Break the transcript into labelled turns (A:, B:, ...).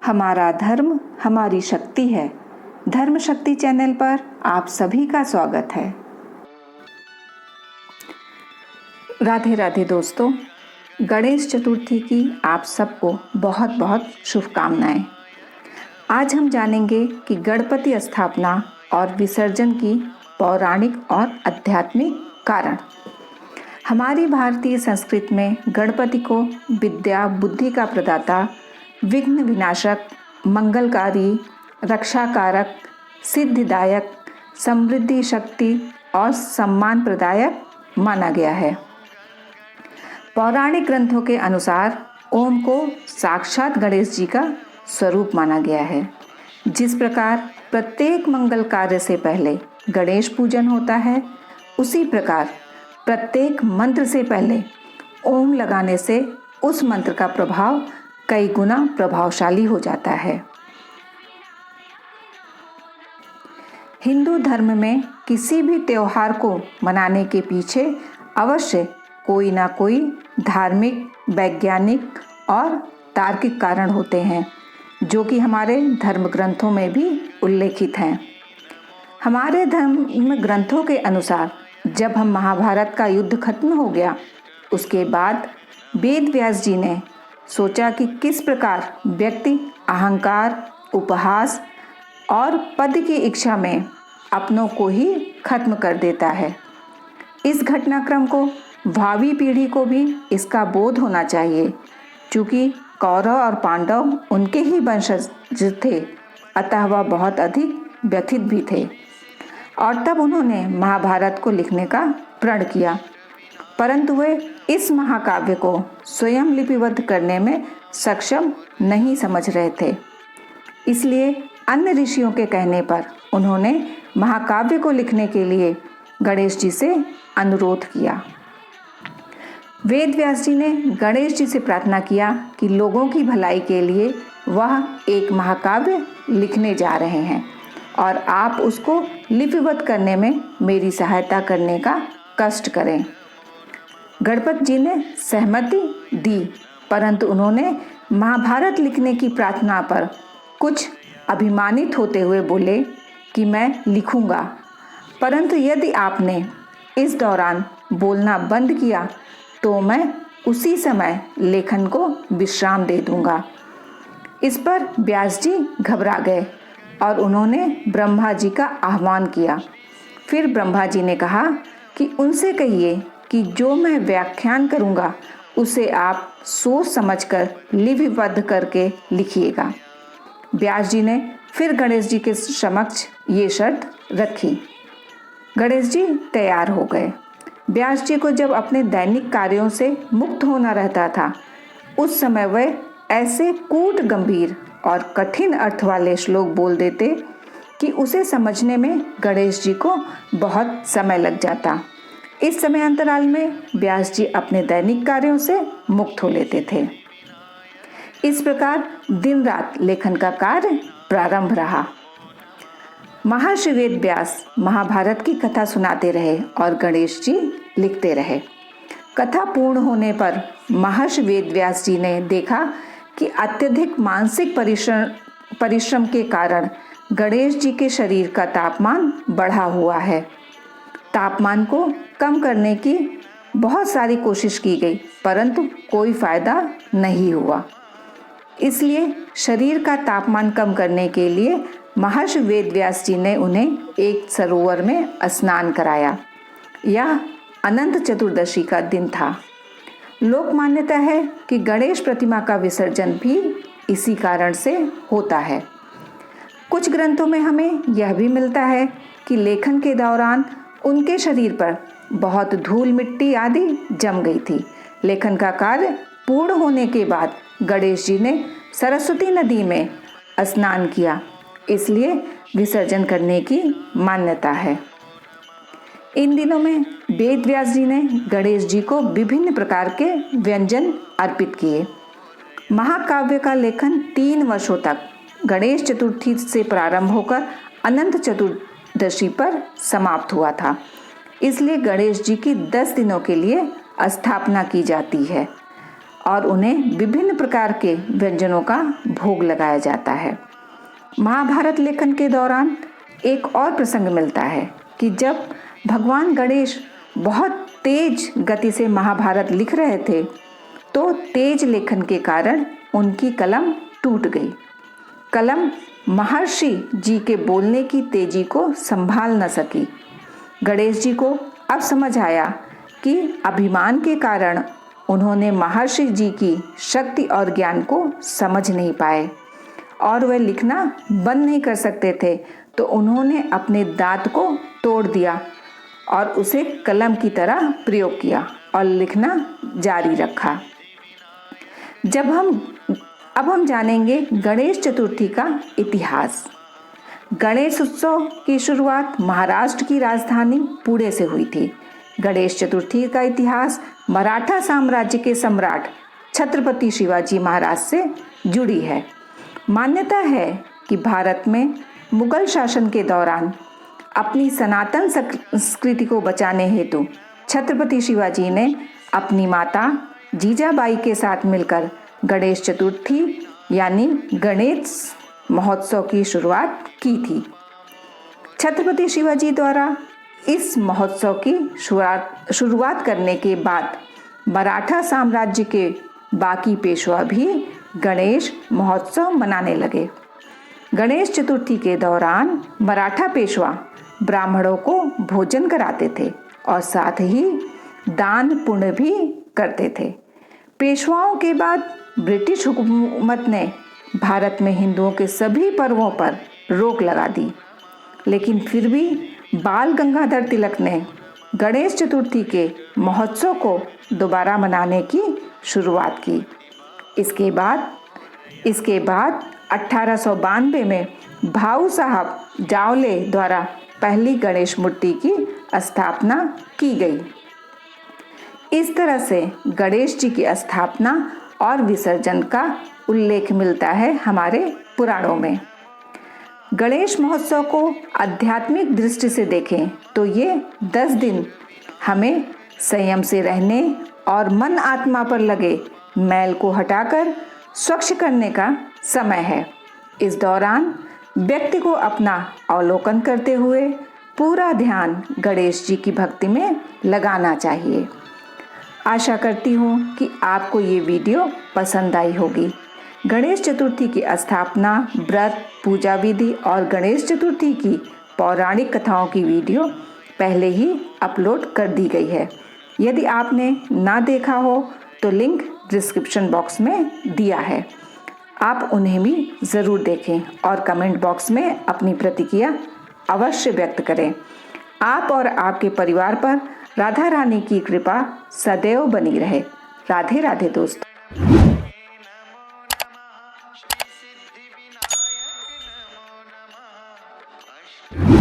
A: हमारा धर्म हमारी शक्ति है। धर्म शक्ति चैनल पर आप सभी का स्वागत है। राधे राधे दोस्तों, गणेश चतुर्थी की आप सबको बहुत बहुत शुभकामनाएं। आज हम जानेंगे कि गणपति स्थापना और विसर्जन की पौराणिक और आध्यात्मिक कारण। हमारी भारतीय संस्कृति में गणपति को विद्या बुद्धि का प्रदाता, विघ्न विनाशक, मंगलकारी, रक्षाकारक, सिद्धिदायक, समृद्धि शक्ति और सम्मान प्रदायक माना गया है। पौराणिक ग्रंथों के अनुसार ओम को साक्षात गणेश जी का स्वरूप माना गया है। जिस प्रकार प्रत्येक मंगल कार्य से पहले गणेश पूजन होता है, उसी प्रकार प्रत्येक मंत्र से पहले ओम लगाने से उस मंत्र का प्रभाव कई गुना प्रभावशाली हो जाता है। हिंदू धर्म में किसी भी त्योहार को मनाने के पीछे अवश्य कोई ना कोई धार्मिक, वैज्ञानिक और तार्किक कारण होते हैं, जो कि हमारे धर्म ग्रंथों में भी उल्लेखित हैं। हमारे धर्म ग्रंथों के अनुसार जब हम महाभारत का युद्ध खत्म हो गया, उसके बाद वेद व्यास जी ने सोचा कि किस प्रकार व्यक्ति अहंकार, उपहास और पद की इच्छा में अपनों को ही खत्म कर देता है। इस घटनाक्रम को भावी पीढ़ी को भी इसका बोध होना चाहिए, क्योंकि कौरव और पांडव उनके ही वंशज थे, अतः वह बहुत अधिक व्यथित भी थे और तब उन्होंने महाभारत को लिखने का प्रण किया। परंतु वे इस महाकाव्य को स्वयं लिपिबद्ध करने में सक्षम नहीं समझ रहे थे। इसलिए अन्य ऋषियों के कहने पर उन्होंने महाकाव्य को लिखने के लिए गणेश जी से अनुरोध किया। वेद व्यास जी ने गणेश जी से प्रार्थना किया कि लोगों की भलाई के लिए वह एक महाकाव्य लिखने जा रहे हैं और आप उसको लिपिबद्ध करने में मेरी सहायता करने का कष्ट करें। गणपति जी ने सहमति दी, परंतु उन्होंने महाभारत लिखने की प्रार्थना पर कुछ अभिमानित होते हुए बोले कि मैं लिखूंगा, परंतु यदि आपने इस दौरान बोलना बंद किया तो मैं उसी समय लेखन को विश्राम दे दूंगा। इस पर व्यास जी घबरा गए और उन्होंने ब्रह्मा जी का आह्वान किया। फिर ब्रह्मा जी ने कहा कि उनसे कहिए कि जो मैं व्याख्यान करूंगा उसे आप सोच समझकर लिपिबद्ध करके लिखिएगा। व्यास जी ने फिर गणेश जी के समक्ष ये शर्त रखी। गणेश जी तैयार हो गए। व्यास जी को जब अपने दैनिक कार्यों से मुक्त होना रहता था, उस समय वे ऐसे कूट गंभीर और कठिन अर्थ वाले श्लोक बोल देते कि उसे समझने में गणेश जी को बहुत समय लग जाता। इस समय अंतराल में व्यास जी अपने दैनिक कार्यों से मुक्त हो लेते थे। इस प्रकार दिन रात लेखन का कार्य प्रारंभ रहा। महर्षि वेद व्यास महाभारत की कथा सुनाते रहे और गणेश जी लिखते रहे। कथा पूर्ण होने पर महर्षि वेद व्यास जी ने देखा कि अत्यधिक मानसिक परिश्रम के कारण गणेश जी के शरीर का तापमान बढ़ा हुआ है। तापमान को कम करने की बहुत सारी कोशिश की गई, परंतु कोई फायदा नहीं हुआ। इसलिए शरीर का तापमान कम करने के लिए महर्षि वेद व्यास जी ने उन्हें एक सरोवर में स्नान कराया। यह अनंत चतुर्दशी का दिन था। लोक मान्यता है कि गणेश प्रतिमा का विसर्जन भी इसी कारण से होता है। कुछ ग्रंथों में हमें यह भी मिलता है कि लेखन के दौरान उनके शरीर पर बहुत धूल मिट्टी आदि जम गई थी। लेखन का कार्य पूर्ण होने के बाद गणेश जी ने सरस्वती नदी में स्नान किया, इसलिए विसर्जन करने की मान्यता है। इन दिनों में वेद व्यास जी ने गणेश जी को विभिन्न प्रकार के व्यंजन अर्पित किए। महाकाव्य का लेखन 3 वर्षों तक गणेश चतुर्थी से प्रारंभ होकर अनंत चतुर्दशी पर समाप्त हुआ था। इसलिए गणेश जी की 10 दिनों के लिए स्थापना की जाती है। और उन्हें विभिन्न प्रकार के व्यंजनों का भोग लगाया जाता है। महाभारत लेखन के दौरान एक और प्रसंग मिलता है कि जब भगवान गणेश बहुत तेज गति से महाभारत लिख रहे थे तो तेज लेखन के कारण उनकी कलम टूट गई। कलम महर्षि जी के बोलने की तेजी को संभाल न सकी। गणेश जी को अब समझ आया कि अभिमान के कारण उन्होंने महर्षि जी की शक्ति और ज्ञान को समझ नहीं पाए और वह लिखना बंद नहीं कर सकते थे, तो उन्होंने अपने दांत को तोड़ दिया और उसे कलम की तरह प्रयोग किया और लिखना जारी रखा। अब हम जानेंगे गणेश चतुर्थी का इतिहास। गणेश उत्सव की शुरुआत महाराष्ट्र की राजधानी पुणे से हुई थी। गणेश चतुर्थी का इतिहास मराठा साम्राज्य के सम्राट छत्रपति शिवाजी महाराज से जुड़ी है। मान्यता है कि भारत में मुगल शासन के दौरान अपनी सनातन संस्कृति को बचाने हेतु छत्रपति शिवाजी ने अपनी माता जीजाबाई के साथ मिलकर गणेश चतुर्थी यानी गणेश महोत्सव की शुरुआत की थी। छत्रपति शिवाजी द्वारा इस महोत्सव की शुरुआत करने के बाद मराठा साम्राज्य के बाकी पेशवा भी गणेश महोत्सव मनाने लगे। गणेश चतुर्थी के दौरान मराठा पेशवा ब्राह्मणों को भोजन कराते थे और साथ ही दान पुण्य भी करते थे। पेशवाओं के बाद ब्रिटिश हुकूमत ने भारत में हिंदुओं के सभी पर्वों पर रोक लगा दी, लेकिन फिर भी बाल गंगाधर तिलक ने गणेश चतुर्थी के महोत्सव को दोबारा मनाने की शुरुआत की। इसके बाद 1892 में भाऊ साहब जावले द्वारा पहली गणेश मूर्ति की स्थापना की गई। इस तरह से गणेश जी की स्थापना और विसर्जन का उल्लेख मिलता है हमारे पुराणों में। गणेश महोत्सव को आध्यात्मिक दृष्टि से देखें तो ये 10 दिन हमें संयम से रहने और मन आत्मा पर लगे मैल को हटाकर स्वच्छ करने का समय है। इस दौरान व्यक्ति को अपना अवलोकन करते हुए पूरा ध्यान गणेश जी की भक्ति में लगाना चाहिए। आशा करती हूँ कि आपको ये वीडियो पसंद आई होगी। गणेश चतुर्थी की स्थापना, व्रत, पूजा विधि और गणेश चतुर्थी की पौराणिक कथाओं की वीडियो पहले ही अपलोड कर दी गई है। यदि आपने ना देखा हो तो लिंक डिस्क्रिप्शन बॉक्स में दिया है, आप उन्हें भी ज़रूर देखें और कमेंट बॉक्स में अपनी प्रतिक्रिया अवश्य व्यक्त करें। आप और आपके परिवार पर राधा रानी की कृपा सदैव बनी रहे। राधे राधे दोस्तों।
B: श्री सिद्धि विनायक नमो नमः।